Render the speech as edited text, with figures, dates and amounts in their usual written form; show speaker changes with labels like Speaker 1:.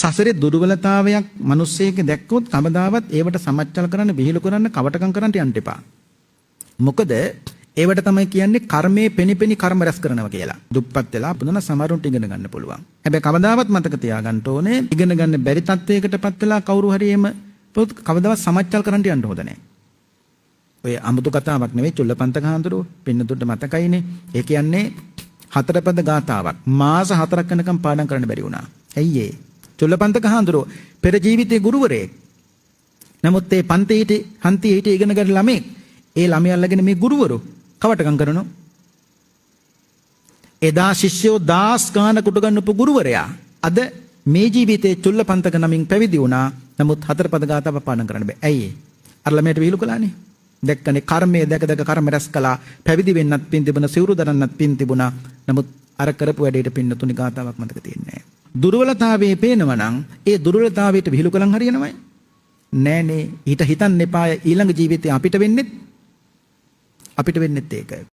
Speaker 1: සසරේ දුර්වලතාවයක් මිනිස්සෙක දැක්කොත් කවදාවත් ඒවට සමච්චල් කරන්න, විහිළු කරන්න, කවටකම් කරන්න යන්න එපා. මොකද ඒවට තමයි කියන්නේ කර්මයේ පෙනිපෙනි කර්ම රැස් කරනවා කියලා. දුප්පත් වෙලා පුදුන සමහරුන්ට ඉගෙන ගන්න පුළුවන්. හැබැයි කවදාවත් මතක තියාගන්න ඕනේ ඉගෙන ගන්න බැරි තත්වයකටපත් වෙලා කවුරු හරි එම කවදාවත් සමච්චල් කරන්න යන්න හොඳ නැහැ. ඔය අමුතු කතාවක් නෙවෙයි චුල්ලපන්තක හාමුදුරුවෝ පින්නතුන්ට මතකයිනේ. ඒ කියන්නේ හතරපද ගාතාවක් මාස 4ක් යනකම් පාඩම් කරන්න බැරි වුණා. ඇයි ඒ? චුල්ලපන්තක හාමුදුරුවෝ පෙර ජීවිතේ ගුරුවරයෙක්. නමුත් ඒ පන්තියේ හන්තියේ හිට ඉගෙන ගන්න ළමෙක් ඒ ළමයා අල්ලගෙන මේ ගුරුවරු කවටකම් කරනවා. එදා ශිෂ්‍යෝ 10 ගානකට ගන්නපු ගුරුවරයා අද මේ ජීවිතේ චුල්ලපන්තක නමින් පැවිදි වුණා. නමුත් හතරපද ගාතාව පාඩම් කරන්න බෑ. ඇයි ඒ? අර ළමයට විහිළු කළානේ. දැක්කනේ කර්මයේ දැක කර්ම රැස් කළා. පැවිදි වෙන්නත් පින් තිබුණා, සිවුරු දරන්නත් පින් තිබුණා. නමුත් අර කරපු වැඩේට පින්න තුනි ගාතාවක් මතක තියෙන්නේ නැහැ. දුර්වලතාවයේ පේනවා නම් ඒ දුර්වලතාවයට විහිළු කලන් හරියනවයි. නෑනේ. ඊට හිතන්න එපා ඊළඟ ජීවිතේ අපිට වෙන්නෙත් ඒකයි.